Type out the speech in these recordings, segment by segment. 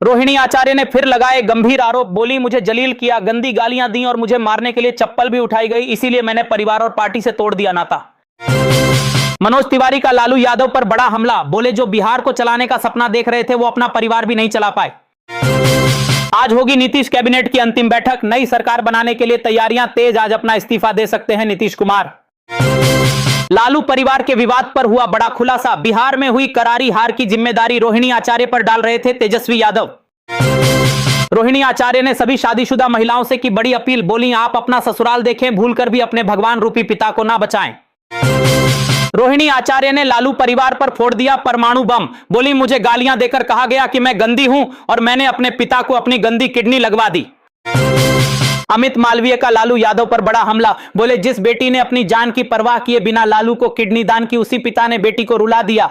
रोहिणी आचार्य ने फिर लगाए गंभीर आरोप, बोली मुझे जलील किया, गंदी गालियां दी और मुझे मारने के लिए चप्पल भी उठाई गई, इसीलिए मैंने परिवार और पार्टी से तोड़ दिया नाता। मनोज तिवारी का लालू यादव पर बड़ा हमला, बोले जो बिहार को चलाने का सपना देख रहे थे वो अपना परिवार भी नहीं चला पाए। आज होगी नीतीश कैबिनेट की अंतिम बैठक, नई सरकार बनाने के लिए तैयारियां तेज, आज अपना इस्तीफा दे सकते हैं नीतीश कुमार। लालू परिवार के विवाद पर हुआ बड़ा खुलासा, बिहार में हुई करारी हार की जिम्मेदारी रोहिणी आचार्य पर डाल रहे थे तेजस्वी यादव। रोहिणी आचार्य ने सभी शादीशुदा महिलाओं से की बड़ी अपील, बोली आप अपना ससुराल देखें, भूलकर भी अपने भगवान रूपी पिता को ना बचाएं। रोहिणी आचार्य ने लालू परिवार पर फोड़ दिया परमाणु बम, बोली मुझे गालियां देकर कहा गया कि मैं गंदी हूं और मैंने अपने पिता को अपनी गंदी किडनी लगवा दी। अमित मालवीय का लालू यादव पर बड़ा हमला, बोले जिस बेटी ने अपनी जान की परवाह किए बिना लालू को किडनी दान की, उसी पिता ने बेटी को रुला दिया।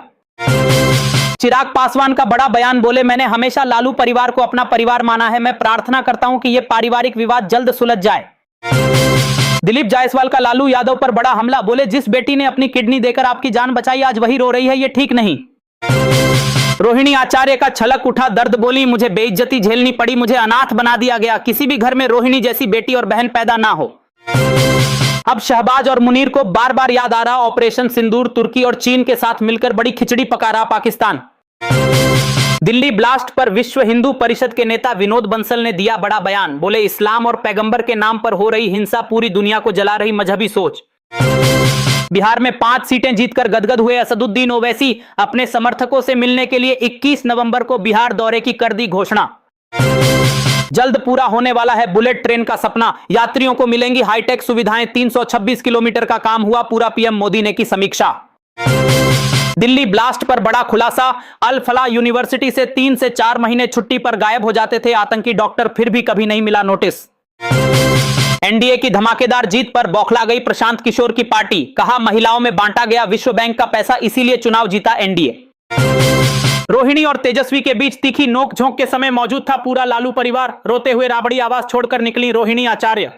चिराग पासवान का बड़ा बयान, बोले मैंने हमेशा लालू परिवार को अपना परिवार माना है, मैं प्रार्थना करता हूं कि यह पारिवारिक विवाद जल्द सुलझ जाए। दिलीप जायसवाल का लालू यादव पर बड़ा हमला, बोले जिस बेटी ने अपनी किडनी देकर आपकी जान बचाई आज वही रो रही है, यह ठीक नहीं। रोहिणी आचार्य का छलक उठा दर्द, बोली मुझे बेइज्जती झेलनी पड़ी, मुझे अनाथ बना दिया गया, किसी भी घर में रोहिणी जैसी बेटी और बहन पैदा ना हो। अब शहबाज और मुनीर को बार बार याद आ रहा ऑपरेशन सिंदूर, तुर्की और चीन के साथ मिलकर बड़ी खिचड़ी पका रहा पाकिस्तान। दिल्ली ब्लास्ट पर विश्व हिंदू परिषद के नेता विनोद बंसल ने दिया बड़ा बयान, बोले इस्लाम और पैगंबर के नाम पर हो रही हिंसा पूरी दुनिया को जला रही मजहबी सोच। बिहार में 5 सीटें जीतकर गदगद हुए असदुद्दीन ओवैसी, अपने समर्थकों से मिलने के लिए 21 नवंबर को बिहार दौरे की कर दी घोषणा। जल्द पूरा होने वाला है बुलेट ट्रेन का सपना, यात्रियों को मिलेंगी हाईटेक सुविधाएं, 326 किलोमीटर का काम हुआ पूरा, पीएम मोदी ने की समीक्षा। दिल्ली ब्लास्ट पर बड़ा खुलासा, अल फलाह यूनिवर्सिटी से 3 से 4 महीने छुट्टी पर गायब हो जाते थे आतंकी डॉक्टर, फिर भी कभी नहीं मिला नोटिस। एनडीए की धमाकेदार जीत पर बौखला गई प्रशांत किशोर की पार्टी, कहा महिलाओं में बांटा गया विश्व बैंक का पैसा, इसीलिए चुनाव जीता एनडीए। रोहिणी और तेजस्वी के बीच तीखी नोकझोंक के समय मौजूद था पूरा लालू परिवार, रोते हुए राबड़ी आवाज छोड़कर निकली रोहिणी आचार्य।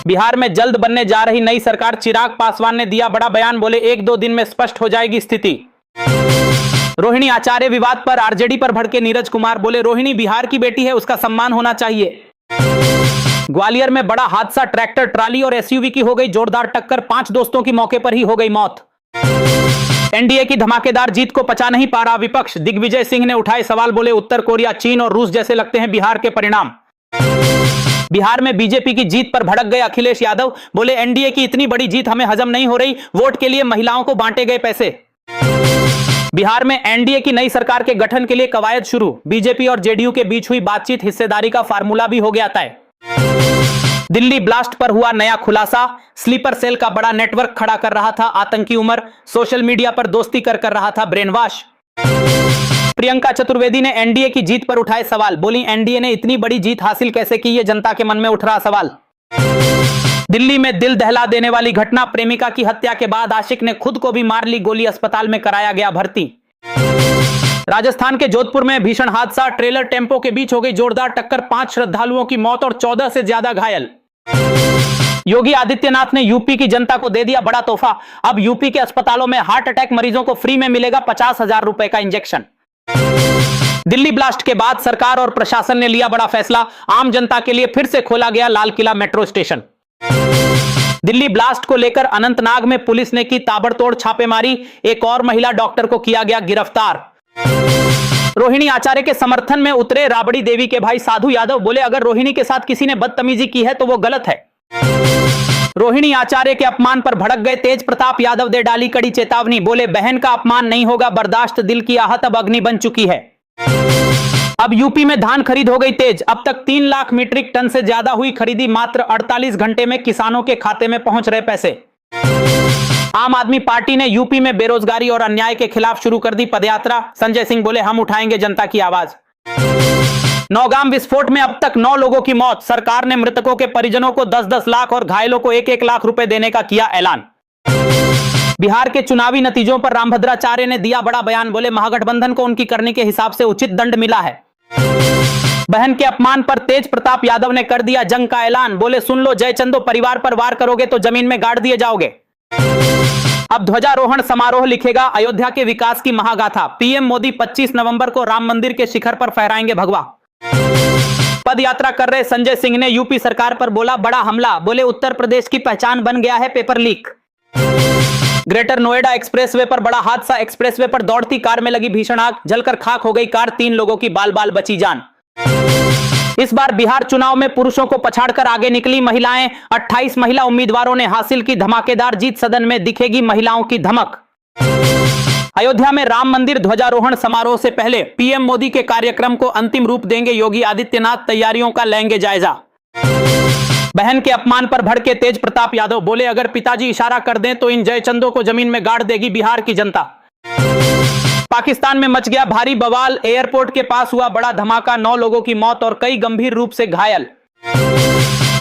बिहार में जल्द बनने जा रही नई सरकार, चिराग पासवान ने दिया बड़ा बयान, बोले 1-2 दिन में स्पष्ट हो जाएगी स्थिति। रोहिणी आचार्य विवाद पर आरजेडी पर भड़के नीरज कुमार, बोले रोहिणी बिहार की बेटी है, उसका सम्मान होना चाहिए। ग्वालियर में बड़ा हादसा, ट्रैक्टर ट्राली और एसयूवी की हो गई जोरदार टक्कर, 5 दोस्तों की मौके पर ही हो गई मौत। एनडीए की धमाकेदार जीत को पचा नहीं पा रहा विपक्ष, दिग्विजय सिंह ने उठाए सवाल, बोले उत्तर कोरिया, चीन और रूस जैसे लगते हैं बिहार के परिणाम। बिहार में बीजेपी की जीत पर भड़क गए अखिलेश यादव, बोले एनडीए की इतनी बड़ी जीत हमें हजम नहीं हो रही, वोट के लिए महिलाओं को बांटे गए पैसे। बिहार में एनडीए की नई सरकार के गठन के लिए कवायद शुरू, बीजेपी और जेडीयू के बीच हुई बातचीत, हिस्सेदारी का फार्मूला भी हो गया तय। दिल्ली ब्लास्ट पर हुआ नया खुलासा, स्लीपर सेल का बड़ा नेटवर्क खड़ा कर रहा था आतंकी उमर, सोशल मीडिया पर दोस्ती कर रहा था ब्रेन वॉश। प्रियंका चतुर्वेदी ने एनडीए की जीत पर उठाए सवाल, बोली एनडीए ने इतनी बड़ी जीत हासिल कैसे की, ये जनता के मन में उठ रहा सवाल। दिल्ली में दिल दहला देने वाली घटना, प्रेमिका की हत्या के बाद आशिक ने खुद को भी मार ली गोली, अस्पताल में कराया गया भर्ती। राजस्थान के जोधपुर में भीषण हादसा, ट्रेलर टेम्पो के बीच हो गई जोरदार टक्कर, 5 श्रद्धालुओं की मौत और 14 से ज्यादा घायल। योगी आदित्यनाथ ने यूपी की जनता को दे दिया बड़ा तोहफा, अब यूपी के अस्पतालों में हार्ट अटैक मरीजों को फ्री में मिलेगा 50,000 रुपए का इंजेक्शन। दिल्ली ब्लास्ट के बाद सरकार और प्रशासन ने लिया बड़ा फैसला, आम जनता के लिए फिर से खोला गया Lal Qila metro station. Delhi blast को लेकर अनंतनाग में पुलिस ने की ताबड़तोड़ छापेमारी, एक और महिला डॉक्टर को किया गया गिरफ्तार। रोहिणी आचार्य के समर्थन में उतरे राबड़ी देवी के भाई साधु यादव, बोले अगर रोहिणी के साथ किसी ने बदतमीजी की है तो वो गलत है। रोहिणी आचार्य के अपमान पर भड़क गए तेज प्रताप यादव, दे डाली कड़ी चेतावनी, बोले बहन का अपमान नहीं होगा बर्दाश्त, दिल की आहत अब अग्नि बन चुकी है। अब यूपी में धान खरीद हो गई तेज, अब तक 3 लाख मीट्रिक टन से ज्यादा हुई खरीदी, मात्र 48 घंटे में किसानों के खाते में पहुंच रहे पैसे। आम आदमी पार्टी ने यूपी में बेरोजगारी और अन्याय के खिलाफ शुरू कर दी पदयात्रा, संजय सिंह बोले हम उठाएंगे जनता की आवाज। नौगाम विस्फोट में अब तक 9 लोगों की मौत, सरकार ने मृतकों के परिजनों को 10-10 लाख और घायलों को 1-1 लाख रुपए देने का किया ऐलान। बिहार के चुनावी नतीजों पर रामभद्राचार्य ने दिया बड़ा बयान, बोले महागठबंधन को उनकी करनी के हिसाब से उचित दंड मिला है। बहन के अपमान पर तेज प्रताप यादव ने कर दिया जंग का ऐलान, बोले सुन लो जयचंदो, परिवार पर वार करोगे तो जमीन में गाड़ दिए जाओगे। अब ध्वजारोहण समारोह लिखेगा अयोध्या के विकास की महागाथा। पीएम मोदी 25 नवंबर को राम मंदिर के शिखर पर फहराएंगे भगवा। पद यात्रा कर रहे संजय सिंह ने यूपी सरकार पर बोला बड़ा हमला। बोले उत्तर प्रदेश की पहचान बन गया है paper leak. Greater Noida expressway पर बड़ा हादसा। एक्सप्रेसवे पर दौड़ती कार में लगी भीषण आग, जलकर खाक हो गई कार, 3 लोगों की बाल बाल बची जान। इस बार बिहार चुनाव में पुरुषों को पछाड़कर आगे निकली महिलाएं। 28 महिला उम्मीदवारों ने हासिल की धमाकेदार जीत। सदन में दिखेगी महिलाओं की धमक। अयोध्या में राम मंदिर ध्वजारोहण समारोह से पहले पीएम मोदी के कार्यक्रम को अंतिम रूप देंगे योगी आदित्यनाथ। तैयारियों का लेंगे जायजा। बहन के अपमान पर भड़के तेज प्रताप यादव। बोले अगर पिताजी इशारा कर दें तो इन जयचंदों को जमीन में गाड़ देगी बिहार की जनता। पाकिस्तान में मच गया भारी बवाल। एयरपोर्ट के पास हुआ बड़ा धमाका, 9 लोगों की मौत और कई गंभीर रूप से घायल।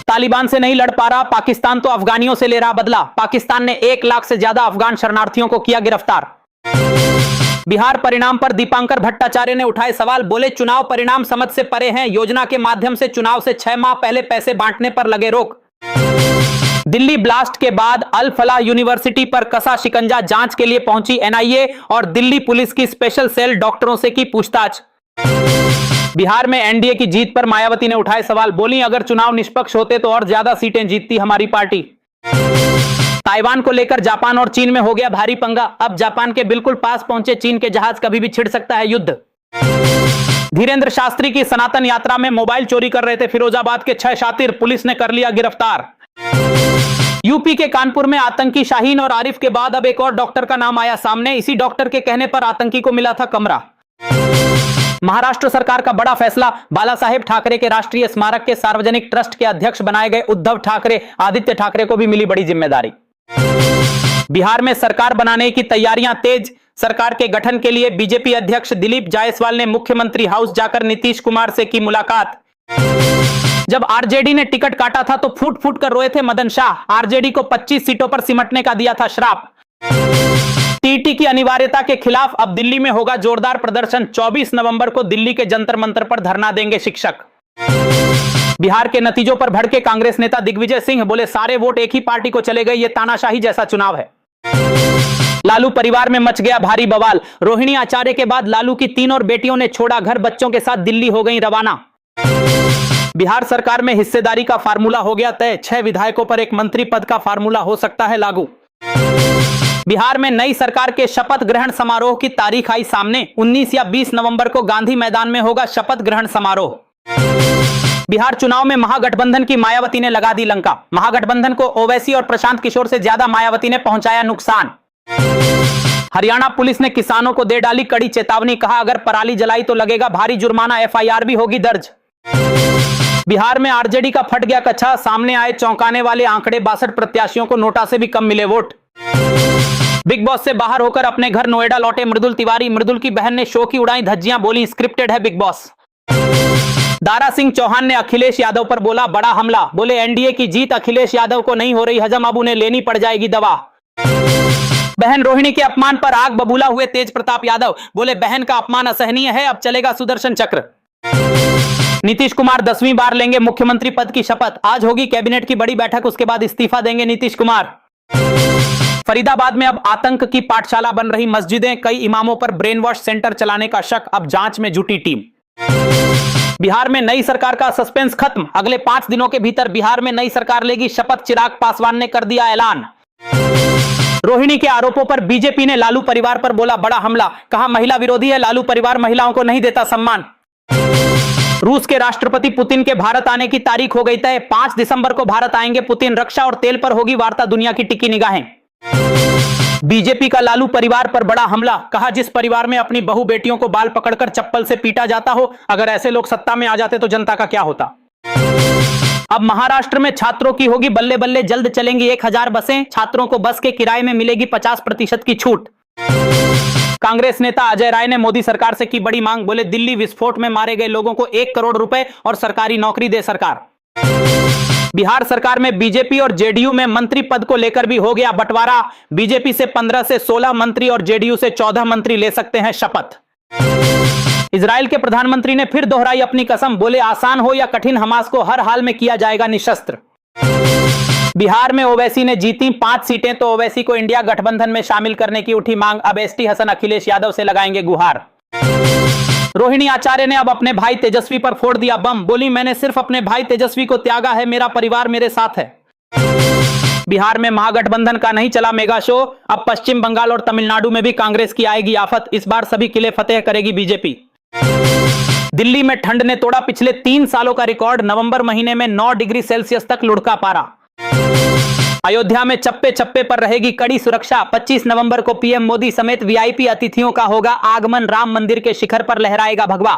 तालिबान से नहीं लड़ पा रहा पाकिस्तान तो अफगानियों से ले रहा बदला। पाकिस्तान ने 1 लाख से ज्यादा अफगान शरणार्थियों को किया गिरफ्तार। बिहार परिणाम पर दीपांकर भट्टाचार्य ने उठाए सवाल। बोले चुनाव परिणाम समझ से परे हैं। योजना के माध्यम से चुनाव से 6 माह पहले पैसे बांटने पर लगे रोक। दिल्ली ब्लास्ट के बाद अल फलाह यूनिवर्सिटी पर कसा शिकंजा। जांच के लिए पहुंची एनआईए और दिल्ली पुलिस की स्पेशल सेल डॉक्टरों से की पूछताछ। बिहार में एनडीए की जीत पर मायावती ने उठाए सवाल। बोली अगर चुनाव निष्पक्ष होते तो और ज्यादा सीटें जीतती हमारी पार्टी। ताइवान को लेकर जापान और चीन में हो गया भारी पंगा। अब जापान के बिल्कुल पास पहुंचे चीन के जहाज, कभी भी छिड़ सकता है युद्ध। धीरेंद्र शास्त्री की सनातन यात्रा में मोबाइल चोरी कर रहे थे फिरोजाबाद के 6 शातिर, पुलिस ने कर लिया गिरफ्तार। यूपी के कानपुर में आतंकी शाहीन और आरिफ के बाद अब एक और डॉक्टर का नाम आया सामने। इसी डॉक्टर के कहने पर आतंकी को मिला था कमरा। महाराष्ट्र सरकार का बड़ा फैसला। बाला साहेब ठाकरे के राष्ट्रीय स्मारक के सार्वजनिक ट्रस्ट के अध्यक्ष बनाए गए उद्धव ठाकरे। आदित्य ठाकरे को भी मिली बड़ी जिम्मेदारी। बिहार में सरकार बनाने की तैयारियां तेज। सरकार के गठन के लिए बीजेपी अध्यक्ष दिलीप जायसवाल ने मुख्यमंत्री हाउस जाकर नीतीश कुमार से की मुलाकात। जब आरजेडी ने टिकट काटा था तो फूट फूट कर रोए थे मदन शाह। आरजेडी को 25 सीटों पर सिमटने का दिया था श्राप। टीटी की अनिवार्यता के खिलाफ अब दिल्ली में होगा जोरदार प्रदर्शन। 24 नवंबर को दिल्ली के जंतर मंतर पर धरना देंगे शिक्षक। बिहार के नतीजों पर भड़के कांग्रेस नेता दिग्विजय सिंह। बोले सारे वोट एक ही पार्टी को चले गए, ये तानाशाही जैसा चुनाव है। लालू परिवार में मच गया भारी बवाल। रोहिणी आचार्य के बाद लालू की 3 और बेटियों ने छोड़ा घर, बच्चों के साथ दिल्ली हो गई रवाना। बिहार सरकार में हिस्सेदारी का फार्मूला हो गया तय। 6 विधायकों पर एक मंत्री पद का फार्मूला हो सकता है लागू। बिहार में नई सरकार के शपथ ग्रहण समारोह की तारीख आई सामने। 19 या 20 नवंबर को गांधी मैदान में होगा शपथ ग्रहण समारोह। बिहार चुनाव में महागठबंधन की मायावती ने लगा दी लंका। महागठबंधन को ओवैसी और प्रशांत किशोर से ज्यादा मायावती ने पहुंचाया नुकसान। हरियाणा पुलिस ने किसानों को दे डाली कड़ी चेतावनी। कहा अगर पराली जलाई तो लगेगा भारी जुर्माना, एफआईआर भी होगी दर्ज। बिहार में आरजेडी का फट गया कच्छा। सामने आए चौंकाने वाले आंकड़े। 62 प्रत्याशियों को नोटा से भी कम मिले वोट। बिग बॉस से बाहर होकर अपने घर नोएडा लौटे मृदुल तिवारी। मृदुल की बहन ने शो की उड़ाई धज्जियां। बोली स्क्रिप्टेड है बिग बॉस। दारा सिंह चौहान ने अखिलेश यादव पर बोला बड़ा हमला। बोले एनडीए की जीत अखिलेश यादव को नहीं हो रही हजम, अब उन्हें लेनी पड़ जाएगी दवा। बहन रोहिणी के अपमान पर आग बबूला हुए तेज प्रताप यादव। बोले बहन का अपमान असहनीय है, अब चलेगा सुदर्शन चक्र। नीतीश कुमार 10वीं बार लेंगे मुख्यमंत्री पद की शपथ। आज होगी कैबिनेट की बड़ी बैठक, उसके बाद इस्तीफा देंगे नीतीश कुमार। फरीदाबाद में अब आतंक की पाठशाला बन रही मस्जिदें। कई इमामों पर ब्रेन वॉश सेंटर चलाने का शक, अब जांच में जुटी टीम। बिहार में नई सरकार का सस्पेंस खत्म। अगले 5 दिनों के भीतर बिहार में नई सरकार लेगी शपथ। चिराग पासवान ने कर दिया ऐलान। रोहिणी के आरोपों पर बीजेपी ने लालू परिवार पर बोला बड़ा हमला। कहा महिला विरोधी है लालू परिवार, महिलाओं को नहीं देता सम्मान। रूस के राष्ट्रपति पुतिन के भारत आने की तारीख हो गई तय। 5 दिसंबर को भारत आएंगे पुतिन। रक्षा और तेल पर होगी वार्ता, दुनिया की टिकी निगाहें। बीजेपी का लालू परिवार पर बड़ा हमला। कहा जिस परिवार में अपनी बहू बेटियों को बाल पकड़कर चप्पल से पीटा जाता हो, अगर ऐसे लोग सत्ता में आ जाते तो जनता का क्या होता। अब महाराष्ट्र में छात्रों की होगी बल्ले बल्ले। जल्द चलेंगी 1000 बसें। छात्रों को बस के किराए में मिलेगी 50% की छूट। कांग्रेस नेता अजय राय ने मोदी सरकार से की बड़ी मांग। बोले दिल्ली विस्फोट में मारे गए लोगों को 1 करोड़ रुपए और सरकारी नौकरी दे सरकार। बिहार सरकार में बीजेपी और जेडीयू में मंत्री पद को लेकर भी हो गया बंटवारा। बीजेपी से 15 से 16 मंत्री और जेडीयू से 14 मंत्री ले सकते हैं शपथ। इजराइल के प्रधानमंत्री ने फिर दोहराई अपनी कसम। बोले आसान हो या कठिन, हमास को हर हाल में किया जाएगा निशस्त्र। बिहार में ओवैसी ने जीती 5 सीटें तो ओवैसी को इंडिया गठबंधन में शामिल करने की उठी मांग। अब एसटी हसन अखिलेश यादव से लगाएंगे गुहार। रोहिणी आचार्य ने अब अपने भाई तेजस्वी पर फोड़ दिया बम। बोली, मैंने सिर्फ अपने भाई तेजस्वी को त्यागा है, मेरा परिवार मेरे साथ है। बिहार में महागठबंधन का नहीं चला मेगा शो। अब पश्चिम बंगाल और तमिलनाडु में भी कांग्रेस की आएगी आफत। इस बार सभी किले फतेह करेगी बीजेपी। दिल्ली में ठंड ने तोड़ा पिछले 3 सालों का रिकॉर्ड। नवंबर महीने में 9 डिग्री सेल्सियस तक लुढ़का पारा। अयोध्या में चप्पे चप्पे पर रहेगी कड़ी सुरक्षा। 25 नवंबर को पीएम मोदी समेत वीआईपी अतिथियों का होगा आगमन। राम मंदिर के शिखर पर लहराएगा भगवा।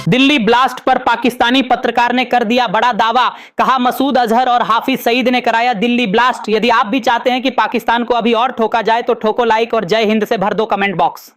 दिल्ली ब्लास्ट पर पाकिस्तानी पत्रकार ने कर दिया बड़ा दावा। कहा, मसूद अजहर और हाफिज सईद ने कराया दिल्ली ब्लास्ट। यदि आप भी चाहते हैं कि पाकिस्तान को अभी और ठोका जाए तो ठोको लाइक और जय हिंद से भर दो कमेंट बॉक्स।